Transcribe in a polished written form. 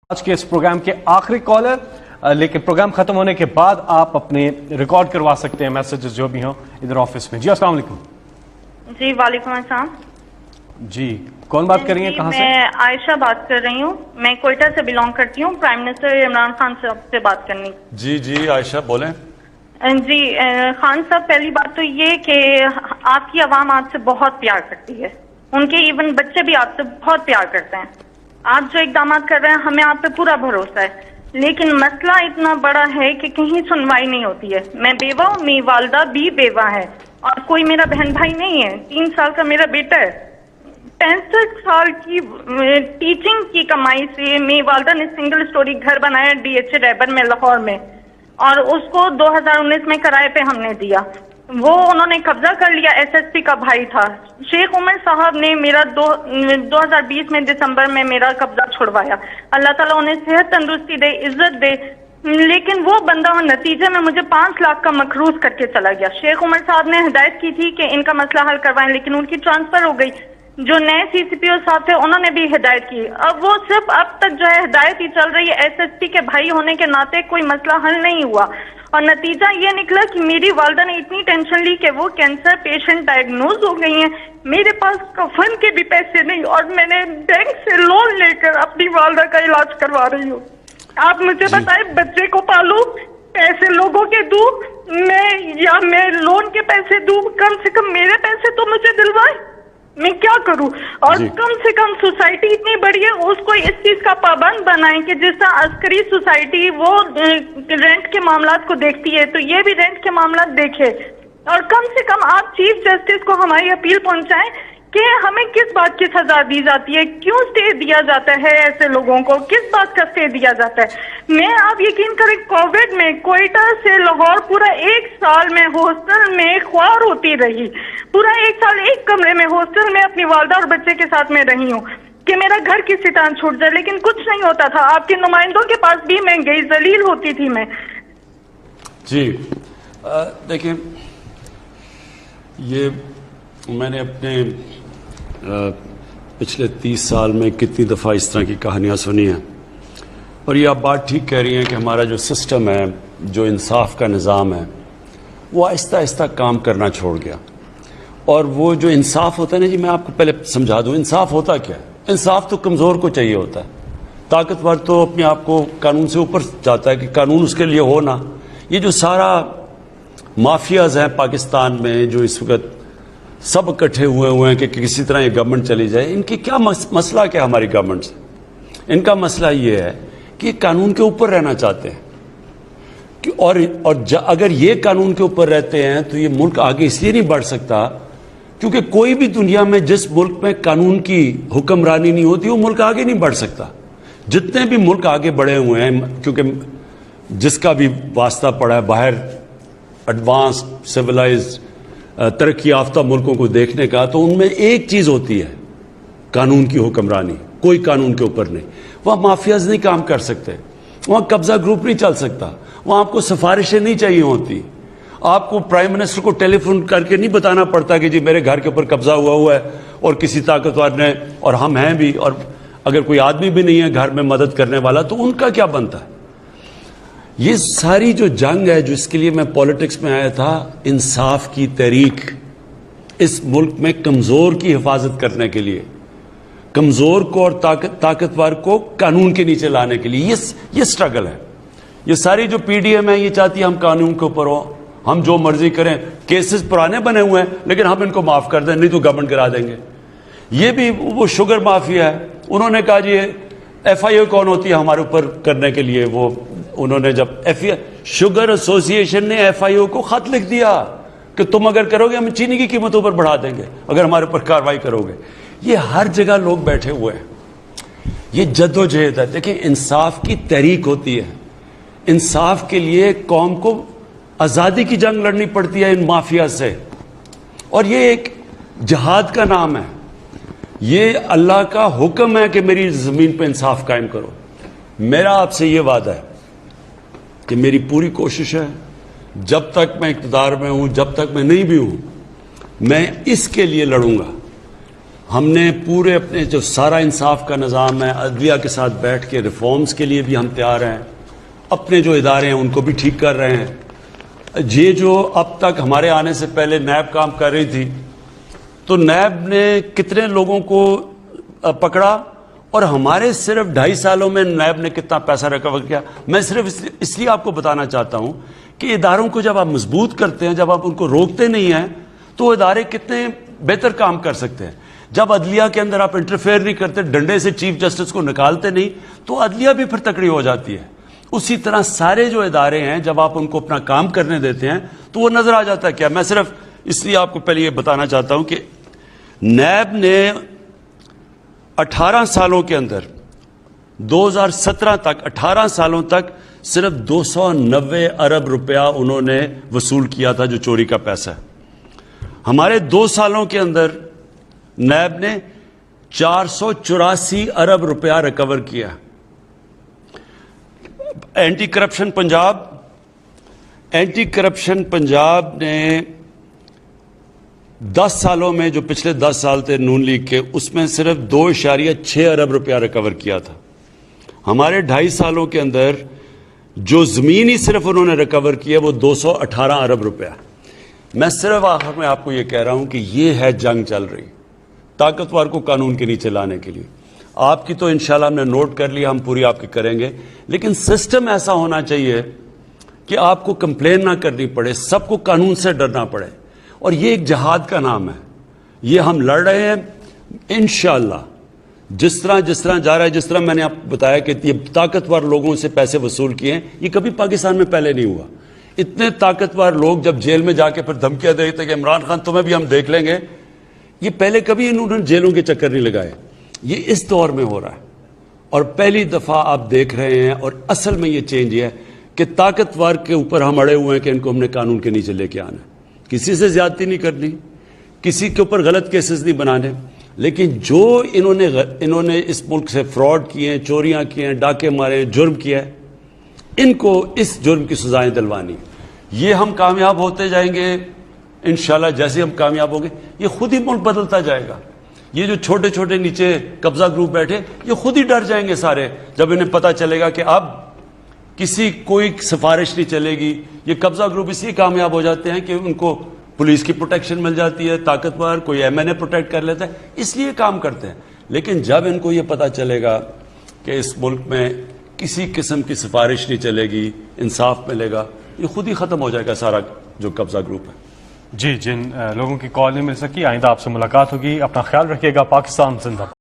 آج کے اس پروگرام کے آخری کالر، لیکن پروگرام ختم ہونے کے بعد آپ اپنے ریکارڈ کروا سکتے ہیں میسیجز جو بھی ہوں ادھر آفس میں۔ جی السلام علیکم۔ جی وعلیکم السلام۔ جی کون بات کر رہی ہیں، کہاں سے؟ میں عائشہ بات کر رہی ہوں، میں کوئٹہ سے بلانگ کرتی ہوں۔ پرائم منسٹر عمران خان صاحب سے بات کرنی۔ جی عائشہ بولیں۔ جی خان صاحب، پہلی بات تو یہ کہ آپ کی عوام آپ سے بہت پیار کرتی ہے، ان کے ایون بچے بھی آپ سے بہت پیار کرتے ہیں۔ آپ جو اقدامات کر رہے ہیں ہمیں آپ پہ پورا بھروسہ ہے، لیکن مسئلہ اتنا بڑا ہے کہ کہیں سنوائی نہیں ہوتی ہے۔ میں بیوہ ہوں، میری والدہ بھی بیوہ ہے اور کوئی میرا بہن بھائی نہیں ہے۔ 3 سال کا میرا بیٹا ہے۔ 65 سال کی ٹیچنگ کی کمائی سے میری والدہ نے سنگل سٹوری گھر بنایا DH ریبر میں، لاہور میں، اور اس کو 2019 میں کرائے پہ ہم نے دیا۔ وہ انہوں نے قبضہ کر لیا، SSP کا بھائی تھا شیخ عمر صاحب نے میرا 2020 میں دسمبر میں میرا قبضہ چھڑوایا۔ اللہ تعالیٰ انہیں صحت تندرستی دے، عزت دے، لیکن وہ بندہ نتیجے میں مجھے 5 لاکھ کا مقروض کر کے چلا گیا۔ شیخ عمر صاحب نے ہدایت کی تھی کہ ان کا مسئلہ حل کروائیں، لیکن ان کی ٹرانسفر ہو گئی۔ جو نئے CCPO صاحب تھے انہوں نے بھی ہدایت کی۔ اب وہ صرف اب تک جو ہے ہدایت ہی چل رہی ہے۔ SSP کے بھائی ہونے کے ناطے کوئی مسئلہ حل نہیں ہوا، اور نتیجہ یہ نکلا کہ میری والدہ نے اتنی ٹینشن لی کہ وہ کینسر پیشنٹ ڈائگنوز ہو گئی ہیں۔ میرے پاس کفن کے بھی پیسے نہیں، اور میں نے بینک سے لون لے کر اپنی والدہ کا علاج کروا رہی ہوں۔ آپ مجھے بتائیں، بچے کو پالوں، پیسے لوگوں کے دوں میں لون کے پیسے دوں؟ کم سے کم میرے پیسے تو مجھے دلوائے، میں کیا کروں؟ اور کم سے کم سوسائٹی اتنی بڑی ہے، اس کو اس چیز کا پابند بنائیں کہ جس طرح عسکری سوسائٹی وہ رینٹ کے معاملات کو دیکھتی ہے تو یہ بھی رینٹ کے معاملات دیکھے۔ اور کم سے کم آپ چیف جسٹس کو ہماری اپیل پہنچائیں کہ ہمیں کس بات کی سزا دی جاتی ہے، کیوں اسٹے دیا جاتا ہے ایسے لوگوں کو، کس بات کا اسٹے دیا جاتا ہے؟ میں آپ یقین کریں، کووڈ میں کوئٹہ سے لاہور پورا 1 سال میں ہاسٹل میں خوار ہوتی رہی، پورا 1 سال ایک کمرے میں ہاسٹل میں اپنی والدہ اور بچے کے ساتھ میں رہی ہوں کہ میرا گھر کسی طرح چھوٹ جائے، لیکن کچھ نہیں ہوتا تھا۔ آپ کے نمائندوں کے پاس بھی میں گئی، ذلیل ہوتی تھی میں۔ جی دیکھیں، یہ میں نے اپنے پچھلے 30 سال میں کتنی دفعہ اس طرح کی کہانیاں سنی ہیں، اور یہ آپ بات ٹھیک کہہ رہی ہیں کہ ہمارا جو سسٹم ہے، جو انصاف کا نظام ہے، وہ آہستہ آہستہ کام کرنا چھوڑ گیا۔ اور وہ جو انصاف ہوتا ہے نا، جی میں آپ کو پہلے سمجھا دوں انصاف ہوتا کیا ہے۔ انصاف تو کمزور کو چاہیے ہوتا ہے، طاقتور تو اپنے آپ کو قانون سے اوپر جاتا ہے کہ قانون اس کے لیے ہو نا۔ یہ جو سارا مافیاز ہیں پاکستان میں، جو اس وقت سب اکٹھے ہوئے ہیں کہ کسی طرح یہ گورنمنٹ چلی جائے، ان کی کیا مسئلہ کیا ہماری گورنمنٹ سے؟ ان کا مسئلہ یہ ہے کہ قانون کے اوپر رہنا چاہتے ہیں، اور اگر یہ قانون کے اوپر رہتے ہیں تو یہ ملک آگے اس لیے نہیں بڑھ سکتا کیونکہ کوئی بھی دنیا میں جس ملک میں قانون کی حکمرانی نہیں ہوتی وہ ملک آگے نہیں بڑھ سکتا۔ جتنے بھی ملک آگے بڑھے ہوئے ہیں، کیونکہ جس کا بھی واسطہ پڑا ہے باہر ایڈوانس سویلائزڈ ترقی یافتہ ملکوں کو دیکھنے کا، تو ان میں ایک چیز ہوتی ہے قانون کی حکمرانی، کوئی قانون کے اوپر نہیں۔ وہاں مافیاز نہیں کام کر سکتے، وہاں قبضہ گروپ نہیں چل سکتا، وہاں آپ کو سفارشیں نہیں چاہیے ہوتی، آپ کو پرائم منسٹر کو ٹیلی فون کر کے نہیں بتانا پڑتا کہ جی میرے گھر کے اوپر قبضہ ہوا ہے اور کسی طاقتور نے، اور ہم ہیں بھی، اور اگر کوئی آدمی بھی نہیں ہے گھر میں مدد کرنے والا تو ان کا کیا بنتا ہے؟ یہ ساری جو جنگ ہے، جو اس کے لیے میں پولیٹکس میں آیا تھا، انصاف کی تحریک، اس ملک میں کمزور کی حفاظت کرنے کے لیے، کمزور کو اور طاقتور کو قانون کے نیچے لانے کے لیے یہ سٹرگل ہے۔ یہ ساری جو PDM ہے یہ چاہتی ہے ہم قانون کے اوپر ہوں، ہم جو مرضی کریں، کیسز پرانے بنے ہوئے ہیں لیکن ہم ان کو معاف کر دیں، نہیں تو گورنمنٹ کرا دیں گے۔ یہ بھی وہ شوگر مافیا ہے، انہوں نے کہا جی FIO کون ہوتی ہے ہمارے اوپر کرنے کے لیے؟ وہ انہوں نے جب شوگر ایسوسی ایشن نے FIO کو خط لکھ دیا کہ تم اگر کرو گے ہم چینی کی قیمتوں پر بڑھا دیں گے اگر ہمارے اوپر کارروائی کرو گے۔ یہ ہر جگہ لوگ بیٹھے ہوئے ہیں، یہ جد و جہد ہے۔ دیکھیں، انصاف کی تحریک ہوتی ہے، انصاف کے لیے قوم کو آزادی کی جنگ لڑنی پڑتی ہے ان مافیا سے، اور یہ ایک جہاد کا نام ہے۔ یہ اللہ کا حکم ہے کہ میری زمین پہ انصاف قائم کرو۔ میرا آپ سے یہ وعدہ ہے کہ میری پوری کوشش ہے، جب تک میں اقتدار میں ہوں، جب تک میں نہیں بھی ہوں، میں اس کے لیے لڑوں گا ہم نے پورے اپنے جو سارا انصاف کا نظام ہے عدلیہ کے ساتھ بیٹھ کے ریفارمز کے لیے بھی ہم تیار ہیں. اپنے جو ادارے ہیں ان کو بھی ٹھیک کر رہے ہیں. یہ جو اب تک ہمارے آنے سے پہلے نیب کام کر رہی تھی تو نیب نے کتنے لوگوں کو پکڑا اور ہمارے صرف 2.5 سالوں میں نیب نے کتنا پیسہ ریکور کیا. میں صرف اس لیے آپ کو بتانا چاہتا ہوں کہ اداروں کو جب آپ مضبوط کرتے ہیں, جب آپ ان کو روکتے نہیں ہیں تو ادارے کتنے بہتر کام کر سکتے ہیں. جب عدلیہ کے اندر آپ انٹرفیئر نہیں کرتے, ڈنڈے سے چیف جسٹس کو نکالتے نہیں, تو عدلیہ بھی پھر تکڑی ہو جاتی ہے. اسی طرح سارے جو ادارے ہیں جب آپ ان کو اپنا کام کرنے دیتے ہیں تو وہ نظر آ جاتا ہے. کیا میں صرف اس لیے آپ کو پہلے یہ بتانا چاہتا ہوں کہ نیب نے 18 سالوں کے اندر 2017 تک 18 سالوں تک صرف 290 ارب روپیہ انہوں نے وصول کیا تھا جو چوری کا پیسہ ہے. ہمارے 2 سالوں کے اندر نیب نے 484 ارب روپیہ ریکور کیا. اینٹی کرپشن پنجاب نے 10 سالوں میں, جو پچھلے 10 سال تھے نون لیگ کے, اس میں صرف 2.6 ارب روپیہ ریکور کیا تھا. ہمارے 2.5 سالوں کے اندر جو زمین ہی صرف انہوں نے ریکور کیا وہ 218 ارب روپیہ. میں صرف آخر میں آپ کو یہ کہہ رہا ہوں کہ یہ ہے جنگ چل رہی طاقتور کو قانون کے نیچے لانے کے لیے. آپ کی تو انشاءاللہ ہم نے نوٹ کر لیا, ہم پوری آپ کی کریں گے, لیکن سسٹم ایسا ہونا چاہیے کہ آپ کو کمپلین نہ کرنی پڑے, سب کو قانون سے ڈرنا پڑے. اور یہ ایک جہاد کا نام ہے, یہ ہم لڑ رہے ہیں انشاءاللہ. جس طرح جا رہا ہے, جس طرح میں نے آپ کو بتایا کہ یہ طاقتور لوگوں سے پیسے وصول کیے ہیں, یہ کبھی پاکستان میں پہلے نہیں ہوا. اتنے طاقتور لوگ جب جیل میں جا کے پھر دھمکیاں دیتے کہ عمران خان تمہیں بھی ہم دیکھ لیں گے, یہ پہلے کبھی انہوں نے جیلوں کے چکر نہیں لگائے. یہ اس دور میں ہو رہا ہے اور پہلی دفعہ آپ دیکھ رہے ہیں. اور اصل میں یہ چینج یہ ہے کہ طاقتور کے اوپر ہم اڑے ہوئے ہیں کہ ان کو ہم نے قانون کے نیچے لے کے آنا ہے. کسی سے زیادتی نہیں کرنی, کسی کے اوپر غلط کیسز نہیں بنانے, لیکن جو انہوں نے اس ملک سے فراڈ کیے ہیں, چوریاں کی ہیں, ڈاکے مارے ہیں, جرم کیا ہے, ان کو اس جرم کی سزائیں دلوانی. یہ ہم کامیاب ہوتے جائیں گے انشاءاللہ. جیسے ہم کامیاب ہوں گے یہ خود ہی ملک بدلتا جائے گا. یہ جو چھوٹے چھوٹے نیچے قبضہ گروپ بیٹھے, یہ خود ہی ڈر جائیں گے سارے جب انہیں پتہ چلے گا کہ اب کوئی سفارش نہیں چلے گی. یہ قبضہ گروپ اس لیے کامیاب ہو جاتے ہیں کہ ان کو پولیس کی پروٹیکشن مل جاتی ہے, طاقتور کوئی MNA پروٹیکٹ کر لیتا ہے, اس لیے کام کرتے ہیں. لیکن جب ان کو یہ پتہ چلے گا کہ اس ملک میں کسی قسم کی سفارش نہیں چلے گی, انصاف ملے گا, یہ خود ہی ختم ہو جائے گا سارا جو قبضہ گروپ ہے. جی, جن لوگوں کی کال نہیں مل سکی, آئندہ آپ سے ملاقات ہوگی. اپنا خیال رکھیے گا. پاکستان زندہ باد.